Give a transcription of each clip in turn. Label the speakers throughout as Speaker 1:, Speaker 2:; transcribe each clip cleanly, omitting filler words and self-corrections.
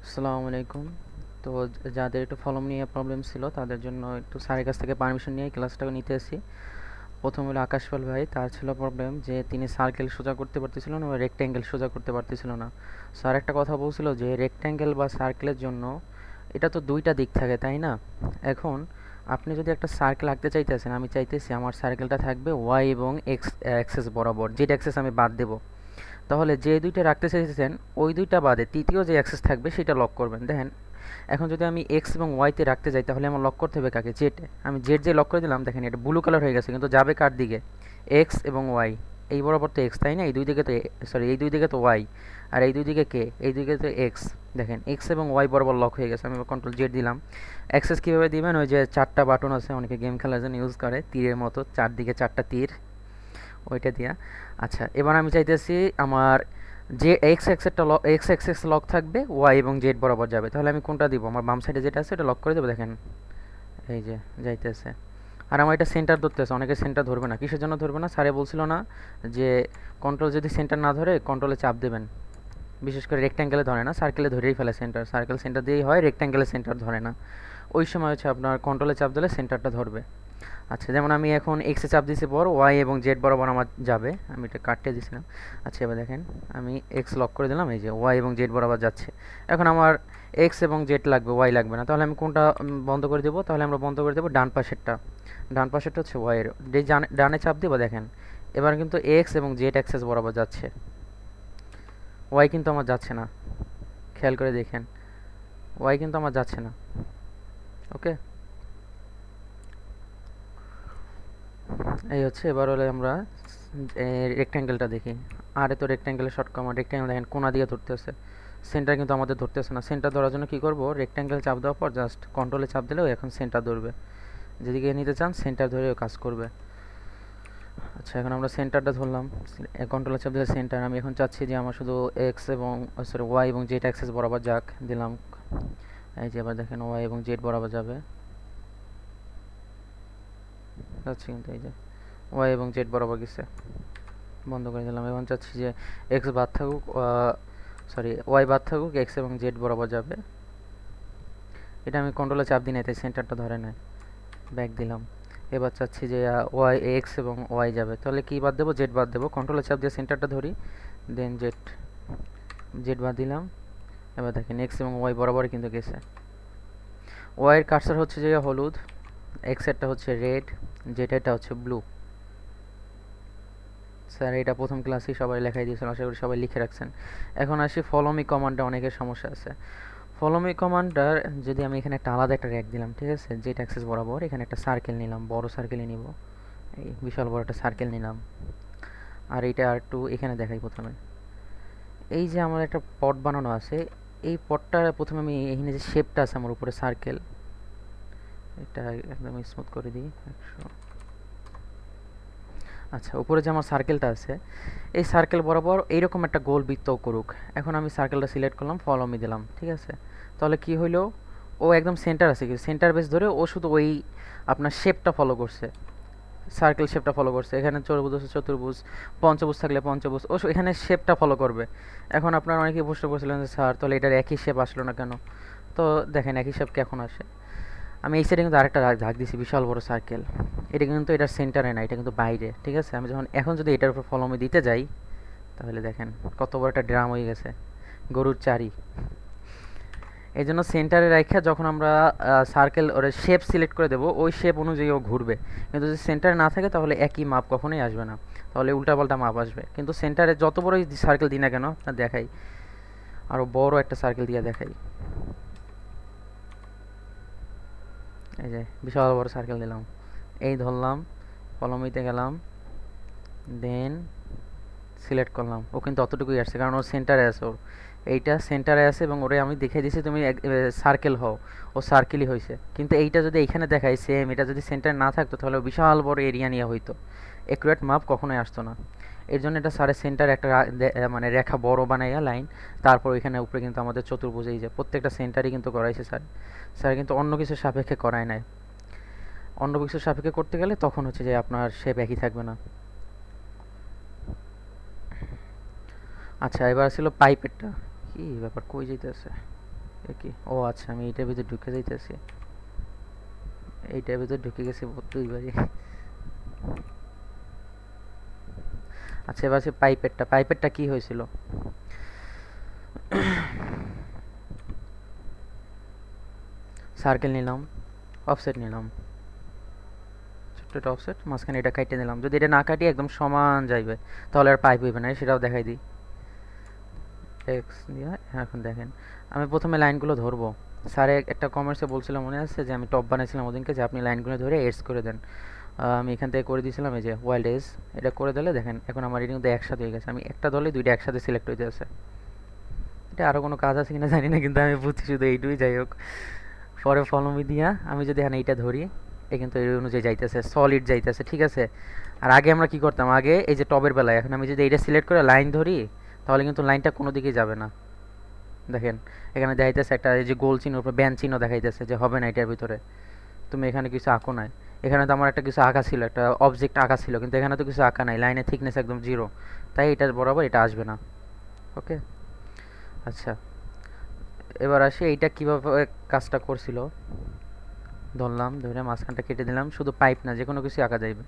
Speaker 1: আসসালামু আলাইকুম। তো যাদের একটু ফলম নিয়ে প্রবলেম ছিল তাদের জন্য একটু স্যারের কাছ থেকে পারমিশন নিয়ে ক্লাসটা নিতে এসেছি। প্রথম হলো আকাশপাল ভাই, তার ছিল প্রবলেম যে তিনি সার্কেল সোজা করতে পারতেছিল না বা রেক্ট্যাঙ্গেল সোজা করতে পারতেছিল না। স্যার একটা কথা বলছিল যে রেক্ট্যাঙ্গেল বা সার্কেলের জন্য এটা তো দুইটা দিক থাকে, তাই না? এখন আপনি যদি একটা সার্কেল আঁকতে চাইতেছেন, আমি চাইতেছি আমার সার্কেলটা থাকবে ওয়াই এবং এক্স অ্যাক্সেস বরাবর, যেটা অ্যাক্সেস আমি বাদ দেবো। তাহলে যে দুইটা রাখতে চাইছেন ওই দুইটা বাদে তৃতীয় যে অ্যাক্সেস থাকবে সেটা লক করবেন। দেখেন, এখন যদি আমি এক্স এবং ওয়াইতে রাখতে যাই তাহলে আমার লক করতে হবে কাকে? জেড। আমি জেড যে লক করে দিলাম, দেখেন এটা ব্লু কালার হয়ে গেছে, কিন্তু যাবে কার দিকে? এক্স এবং ওয়াই। এই বরাবর তো এক্স, তাই না? এই দুই দিকে তো সরি, এই দুই দিকে তো ওয়াই। আর এই দুই দিকে কে? এই দিকে তো এক্স। দেখেন এক্স এবং ওয়াই বরাবর লক হয়ে গেছে। আমি কন্ট্রোল জেড দিলাম। অ্যাক্সেস কীভাবে দিবেন? ওই যে চারটা বাটন আছে, অনেকে গেম খেলার জন্য ইউজ করে, তীরের মতো চারদিকে চারটা তীর, ওইটা দিয়া। আচ্ছা, এবার আমি চাইতেছি আমার যে এক্স এক্সেরটা এক্স এক্সেস লক থাকবে, ওয়াই এবং জেড বরাবর যাবে। তাহলে আমি কোনটা দিব? আমার বাম সাইডে যেটা আছে এটা লক করে দেবো। দেখেন এই যে যাইতেছে। আর আমার এটা সেন্টার ধরতেছে, অনেকে সেন্টার ধরবে না। কিসের জন্য ধরবে না? স্যারে বলছিল না যে কন্ট্রোল যদি সেন্টার না ধরে কন্ট্রোলে চাপ দেবেন? বিশেষ করে রেক্ট্যাঙ্গেলে ধরে না, সার্কেলে ধরেই ফেলে সেন্টার। সার্কেল সেন্টার দিয়েই হয়, রেক্ট্যাঙ্গেলে সেন্টার ধরে না। ওই সময় হচ্ছে আপনার কন্ট্রোলে চাপ দিলে সেন্টারটা ধরবে। আচ্ছা, যেমন আমি এখন এক্সে চাপ দিয়েছি পর ওয়াই এবং জেড বরাবর আমার যাবে। আমি এটা কাটতে দিয়েছিলাম। আচ্ছা, এবার দেখেন আমি এক্স লক করে দিলাম, এই যে ওয়াই এবং জেড বরাবর যাচ্ছে। এখন আমার এক্স এবং জেড লাগবে, ওয়াই লাগবে না। তাহলে আমি কোনটা বন্ধ করে দেবো? তাহলে আমরা বন্ধ করে দেবো ডান পাশেরটা। ডান পাশেরটা হচ্ছে ওয়াইয়ের, যে ডানে চাপ দেবো। দেখেন এবার কিন্তু এক্স এবং জেড অ্যাক্সেস বরাবর যাচ্ছে, ওয়াই কিন্তু আমার যাচ্ছে না। খেয়াল করে দেখেন, ওয়াই কিন্তু আমার যাচ্ছে না। ওকে, এই হচ্ছে। এবার হলে আমরা রেক্ট্যাঙ্গেলটা দেখি। আরে তো রেক্ট্যাঙ্গেলের শর্ট কমান্ড, রেক্ট্যাঙ্গেল দেখেন কোনা দিয়ে ধরতেছে, সেন্টার কিন্তু আমাদের ধরতেছে না। সেন্টার ধরার জন্য কী করবো? রেক্ট্যাঙ্গেল চাপ দেওয়ার পর জাস্ট কন্ট্রোলে চাপ দিলেও এখন সেন্টার ধরবে। যেদিকে নিতে চান সেন্টার ধরেও কাজ করবে। আচ্ছা, এখন আমরা সেন্টারটা ধরলাম, কন্ট্রোলে চাপ দিলে সেন্টার। আমি এখন চাচ্ছি যে আমার শুধু এক্স এবং সরি ওয়াই এবং জেড অ্যাক্সেস বরাবর যাক, দিলাম। এই যে এবার দেখেন ওয়াই এবং জেড বরাবর যাবে, যাচ্ছে কিন্তু এই যে ওয়াই এবং জেড বরাবর গেছে, বন্ধ করে দিলাম। এবং চাচ্ছি যে এক্স বাদ থাকুক, সরি ওয়াই বাদ থাকুক, এক্স এবং জেড বরাবর যাবে। এটা আমি কন্ট্রোলে চাপ দিই না, তাই সেন্টারটা ধরে নেয়। ব্যাক দিলাম। এবার চাচ্ছি যে ওয়াই এক্স এবং ওয়াই যাবে, তাহলে কি বাদ দেবো? জেড বাদ দেবো। কন্ট্রোলে চাপ দিয়ে সেন্টারটা ধরি, দেন জেড, জেড বাদ দিলাম। এবার দেখেন এক্স এবং ওয়াই বরাবরই কিন্তু গেছে। ওয়াইয়ের কার্সার হচ্ছে যে হলুদ, এক্সেরটা হচ্ছে রেড, জেডেরটা হচ্ছে ব্লু। স্যার এটা প্রথম ক্লাসেই সবাই লেখাই দিয়েছিল, আশা করি সবাই লিখে রাখছেন। এখন আসি ফলো মি কমান্ডে, অনেকের সমস্যা আছে। ফলো মি কমান্ডার যদি আমি এখানে একটা আলাদা একটা র্যাক দিলাম, ঠিক আছে, যেটা অ্যাক্সেস বরাবর, এখানে একটা সার্কেল নিলাম, বড় সার্কেলই নিব। এই বিশাল বড় একটা সার্কেল নিলাম। আর এইটা আর একটু এখানে দেখাই প্রথমে। এই যে আমার একটা পট বানানো আছে, এই পটটা প্রথমে আমি এখানে যে শেপটা আছে আমার উপরে সার্কেল, এটা একদম স্মুথ করে দিই 100। আচ্ছা, উপরে যে আমার সার্কেলটা আছে, এই সার্কেল বরাবর এইরকম একটা গোল বৃত্ত করুক। এখন আমি সার্কেলটা সিলেক্ট করলাম, ফলো মি দিলাম, ঠিক আছে। তাহলে কি হইলো? ও একদম সেন্টার আছে, কিন্তু সেন্টার বেস ধরে ও শুধু ওই আপনার শেপটা ফলো করছে, সার্কেল শেপটা ফলো করছে। এখানে চতুর্ভুজ আছে চতুর্ভুজ, পঞ্চভুজ থাকলে পঞ্চভুজ, ও এখানে শেপটা ফলো করবে। এখন আপনারা অনেকেই প্রশ্ন করছিলেন যে স্যার তাহলে এটার একই শেপ আসলো না কেন? তো দেখেন একই শেপ কখন আসে। আমি এই সাইডে কিন্তু আরেকটা দাগ দিছি, বিশাল বড় সার্কেল। এটা কিন্তু এটার সেন্টারে না, এটা কিন্তু বাইরে, ঠিক আছে। আমি যখন এখন যদি এটার উপর ফলো মি দিতে যাই, তাহলে দেখেন কত বড় একটা ড্রাম হয়ে গেছে, গরুর চারি। এই জন্য সেন্টারে রাখা যখন আমরা সার্কেল ওর শেপ সিলেক্ট করে দেবো, ওই শেপ অনুযায়ী ও ঘুরবে। কিন্তু যদি সেন্টারে না থাকে তাহলে একই মাপ কখনোই আসবে না, তাহলে উল্টাপাল্টা মাপ আসবে। কিন্তু সেন্টারে যত বড়ই সার্কেল দিই না কেন, আপনার দেখাই, আরও বড় একটা সার্কেল দিয়ে দেখাই। এই যে বিশাল বড় সার্কেল দিলাম, এই ধরলাম, কলমিতে গেলাম, দেন সিলেক্ট করলাম। ও কিন্তু অতটুকুই আসছে কারণ ওর সেন্টারে আছে, ওর এইটা সেন্টারে আছে এবং ওরে আমি দেখিয়ে দিছি তুমি সার্কেল হও, ও সার্কেলই হয়েছে। কিন্তু এইটা যদি এইখানে দেখাই সেম, এটা যদি সেন্টারে না থাকতো তাহলে বিশাল বড় এরিয়া নিয়ে হইতো, একুরেট মাপ কখনোই আসতো না। এর জন্য এটা সারের সেন্টার একটা মানে রেখা বড় বানাইয়া লাইন, তারপর ওইখানে উপরে কিন্তু আমাদের চতুর্ভুজ, এই যে প্রত্যেকটা সেন্টারই কিন্তু করাইছে স্যার। স্যার কিন্তু অন্য কিছুর সাপেক্ষে করায় নাই। অন্য কিছুর সাপেক্ষে করতে গেলে তখন হচ্ছে যে আপনার শেপ একই থাকবে না। আচ্ছা, এবার ছিল পাইপেরটা। কি ব্যাপার, কই যাইতেছে? এটা কি? ও আচ্ছা, আমি এইটার ভিতরে ঢুকে যাইতেছি। এইটার ভিতরে ঢুকে গেছি দুইবারই। আচ্ছা, এবার আছে পাইপেরটা। পাইপেরটা কি হয়েছিল? সার্কেল নিলাম, অফসেট নিলাম, ছোট্ট একটা অফসেট, মাঝখানে এটা কাটতে দিলাম। যদি এটা না কাটি একদম সমান যাইবে, তাহলে আর পাইপ হইবে না, সেটাও দেখাই দিই। এক্স দিয়ে এখন দেখেন, আমি প্রথমে লাইনগুলো ধরবো। স্যারে একটা কমার্সে বলছিলাম, মনে আছে যে আমি টপ বানাইছিলাম ওদিনকে, যে আপনি লাইনগুলো ধরে এডস করে দেন। আমি এখান থেকে করে দিয়েছিলাম, এই যে ওয়াইল্ড এজ। এটা করে দিলে দেখেন এখন আমার এটা কিন্তু একসাথে হয়ে গেছে। আমি একটা দলে দুইটা একসাথে সিলেক্ট হইতে আছে। এটা আরও কোনো কাজ আছে কিনা জানি না, কিন্তু আমি বুঝছি শুধু এইটুই। যাই হোক, পরে ফলমি দিয়া আমি যদি এখানে এইটা ধরি, এ কিন্তু এই অনুযায়ী যাইতেছে, সলিড যাইতেছে, ঠিক আছে। আর আগে আমরা কি করতাম, আগে এই যে টবের বেলায়, এখন আমি যদি এইটা সিলেক্ট করে লাইন ধরি, তাহলে কিন্তু লাইনটা কোনো দিকেই যাবে না। দেখেন, এখানে দেখাইতেছে একটা এই যে গোল চিহ্ন, উপরে ব্যান চিহ্ন দেখাইতেছে যে হবে না এটার ভিতরে, তুমি এখানে কিছু আঁকো নাই। এখানে তো আমার একটা কিছু আঁকা ছিল, একটা অবজেক্ট আঁকা ছিল, কিন্তু এখানে তো কিছু আঁকা নাই, লাইনের থিকনেস একদম জিরো। তাই এটার বরাবর এটা আসবে না। ওকে, আচ্ছা, এবার আসি এইটা কিভাবে কাজটা করছিল। ধরলাম, ধরে মাঝখানটা কেটে দিলাম। শুধু পাইপ না, যে কোনো কিছু আঁকা যাইবে,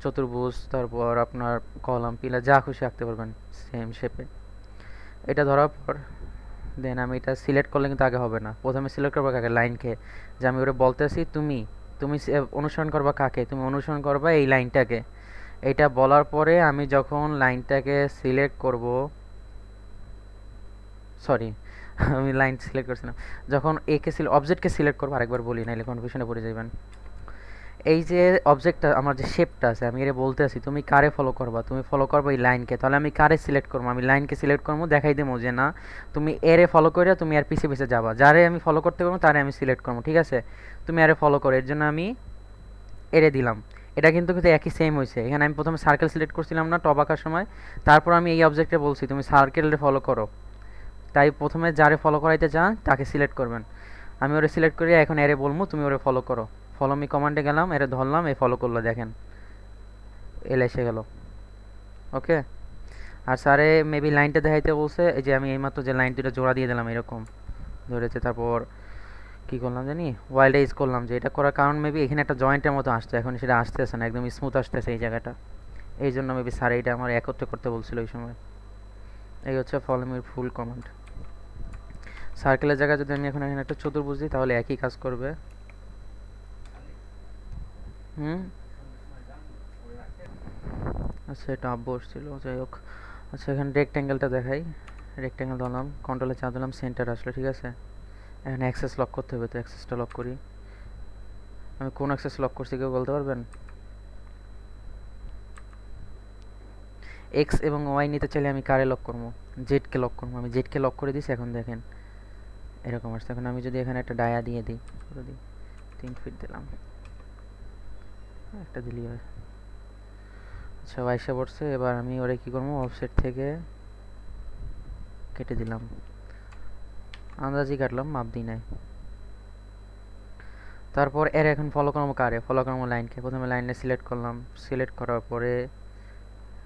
Speaker 1: চতুর্ভুজ, তারপর আপনার কলাম, পিলার, যা খুশি আঁকতে পারবেন সেম শেপে। এটা ধরার পর দেন আমি এটা সিলেক্ট করলে কিন্তু আগে হবে না, প্রথমে সিলেক্ট করবো কাকে, লাইনকে। যে আমি ওটা বলতেছি, তুমি তুমি অনুসরণ করবা কাকে, তুমি অনুসরণ করবা এই লাইনটাকে। এইটা বলার পরে আমি যখন লাইনটাকে সিলেক্ট করব, সরি, আমি লাইন সিলেক্ট করছিলাম, যখন একে অবজেক্টকে সিলেক্ট করবো, আরেকবার বলি নাহলে কনফিউশনে পড়ে যাবেন। এই যে অবজেক্টটা, আমার যে শেপটা আছে, আমি এটা বলতে আছি তুমি কারে ফলো করবা, তুমি ফলো করবা এই লাইনকে। তাহলে আমি কারে সিলেক্ট করবো, আমি লাইনকে সিলেক্ট করবো, দেখাই দেবো যে না, তুমি এরে ফলো করে তুমি আর পিছে পিছে যাবা, যারে আমি ফলো করতে পারবো তারে আমি সিলেক্ট করবো, ঠিক আছে। তুমি আরে ফলো করো, এর জন্য আমি এরে দিলাম। এটা কিন্তু কিন্তু একই সেম হয়েছে। এখানে আমি প্রথমে সার্কেল সিলেক্ট করছিলাম না টপ আঁকার সময়, তারপর আমি এই অবজেক্টে বলছি তুমি সার্কেলে ফলো করো। তাই প্রথমে যারে ফলো করাইতে চান তাকে সিলেক্ট করবেন। আমি ওরে সিলেক্ট করি, এখন এরে বলবো তুমি ওরে ফলো করো। ফলো মি কমান্ডে গেলাম, এরে ধরলাম, এ ফলো করলো, দেখেন এল এসে গেল। ওকে, আর স্যারে মেবি লাইনটা দেখাইতে বলছে, এই যে আমি এইমাত্র যে লাইন দুটো জোড়া দিয়ে দিলাম এরকম ধরেছে। তারপর কি করলাম জানি, ওয়াইল্ড এজ করলাম। যে এটা করার কারণ মেবি এখানে একটা জয়েন্টের মতো আসছে, এখন সেটা আসতেছে না, একদম স্মুথ আসতেছে এই জায়গাটা। এই জন্য মেবি স্যার এইটা আমার একত্রে করতে বলছিল ওই সময়। এই হচ্ছে ফলো মির ফুল কমান্ড। সার্কেলের জায়গায় যদি আমি এখন এখানে একটা চতুর্ভুজ দিই, তাহলে একই কাজ করবে। হুম, আচ্ছা, এটা আব্বস ছিল, যাই হোক। আচ্ছা, এখানে রেক্ট্যাঙ্গেলটা দেখাই। রেক্ট্যাঙ্গেল ধরলাম, কন্ট্রোলে চাপ দিলাম, সেন্টার আসলো, ঠিক আছে। এখানে অ্যাক্সেস লক করতে হবে, তো অ্যাক্সেসটা লক করি। আমি কোন অ্যাক্সেস লক করছি কেউ বলতে পারবেন? এক্স এবং ওয়াই নিতে চাইলে আমি কারে লক করবো? জেডকে লক করবো। আমি জেডকে লক করে দিছি, এখন দেখেন এরকম আসছে। এখন আমি যদি এখানে একটা ডায়া দিয়ে দিই, করে দিই, 3 ফিট দিলাম, একটা দিলেই হয়। আচ্ছা, বাইশে পড়ছে। এবার আমি ওরে কী করবো, অফসেট থেকে কেটে দিলাম, আন্দাজি কাটলাম, মাপ দিই নাই। তারপর এর এখন ফলো করবো কারে, ফলো করবো লাইনকে। প্রথমে লাইনে সিলেক্ট করলাম, সিলেক্ট করার পরে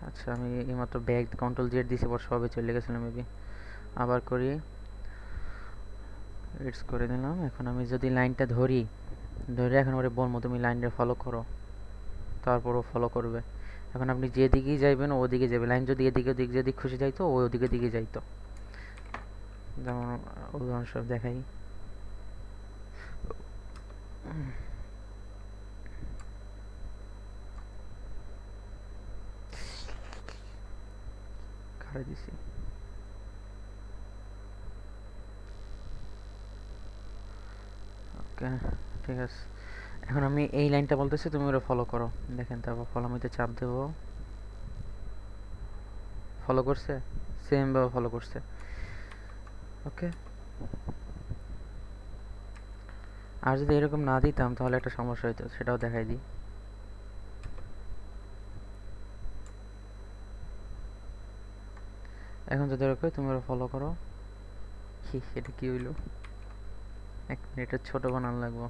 Speaker 1: আচ্ছা, আমি এইমাত্র ব্যাগ কন্ট্রোল জেড দিছি, পর সবে চলে গেছিলাম মেবি, আবার করি, রিডস করে দিলাম। এখন আমি যদি লাইনটা ধরি, ধরে এখন ওরে বলবো তুমি লাইনটা ফলো করো, তারপরও ফলো করবে। এখন আপনি যেদিকেই যাইবেন ও ওদিকে যাবে, লাইন যদি এদিকে ওদিক যেদিক খুশি যাইতো ও ওদিকে দিকে যাইতো। যেমন উদাহরণস্বরূপ দেখাই, খাড়া দিছি। ওকে, ঠিক আছে। এখন আমি এই লাইনটা বলতেছি তুমি ওরা ফলো করো, দেখেন। তারপর ফলো মিতে চাপ দেবো, ফলো করছে, সেম ভাবে ফলো করছে। ওকে, আর যদি এরকম না দিতাম তাহলে একটা সমস্যা হইতো, সেটাও দেখাই দিই। এখন যদি এরকম তুমি ওরা ফলো করো, এটা কি হইলো, এক মিনিটের ছোট বানান লাগবো।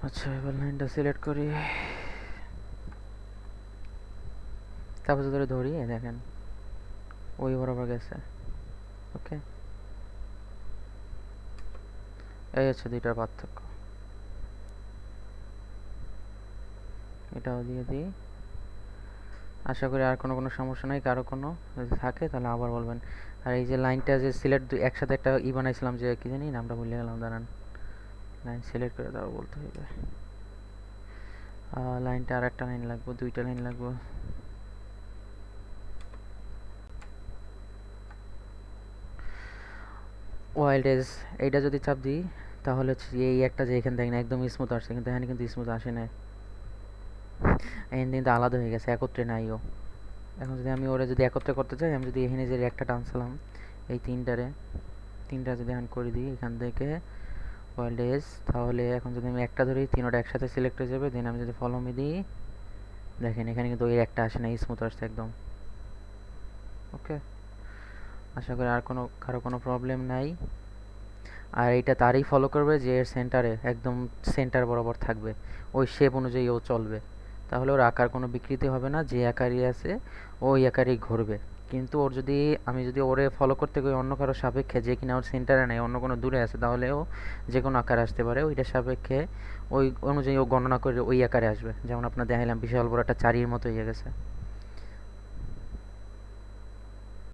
Speaker 1: আচ্ছা, এবার লাইনটা সিলেক্ট করি, তারপর ধরে ধরি, এই দেখেন ওই বরাবর গেছে। ওকে, এই হচ্ছে দুইটার পার্থক্য। এটাও দিয়ে দিই। আশা করি আর কোনো সমস্যা নাই। কারো কোনো যদি থাকে তাহলে আবার বলবেন। আর এই যে লাইনটা যে সিলেক্ট একসাথে একটা বানাইছিলাম, যে কি জানি নামটা ভুলে গেলাম, দাঁড়ান। লাইন সিলেক্ট করে তারপর বলতে হবে। লাইনটা আর একটা লাইন লাগবে, দুইটা লাইন লাগবে। ওয়াইল্ড এজ, এইটা যদি চাপ দিই তাহলে হচ্ছে এই একটা যে এখানে দেখেন একদম স্মুথ আসছে, কিন্তু এখানে কিন্তু স্মুথ আসে না। এখানে কিন্তু আলাদা হয়ে গেছে, একত্রে নাইও। এখন যদি আমি ওরা যদি একত্রে করতে চাই, আমি যদি এখানে যে একটা টানছিলাম এই তিনটা যদি এখন করে দিই এখান থেকে ওয়াইল্ড এজ, তাহলে এখন যদি আমি একটা ধরি তিনোটা একসাথে সিলেক্ট হয়ে যাবে। দেন আমি যদি ফলো মি দিই, দেখেন এখানে কিন্তু ওই একটা আসে না, স্মুথ আসছে একদম। ওকে, আশা করি আর কারো কোনো প্রবলেম নাই। আর এটা তারই ফলো করবে যে এর সেন্টারে একদম সেন্টার বরাবর থাকবে, ওই শেপ অনুযায়ী ও চলবে। তাহলে ওর আকার কোনো বিকৃতি হবে না, যে আকারই আছে ওই আকারই ঘুরবে। কিন্তু ওর যদি আমি যদি ওরে ফলো করতে গিয়ে অন্য কারো সাপেক্ষে, যে কিনা ওর সেন্টারে নেই, অন্য কোনো দূরে আছে, তাহলে ও যে কোনো আকার আসতে পারে, ওইটার সাপেক্ষে ওই অনুযায়ী ও গণনা করে ওই আকারে আসবে। যেমন আপনার দেখাইলাম বিশাল বড় একটা চারির মতো হয়ে গেছে।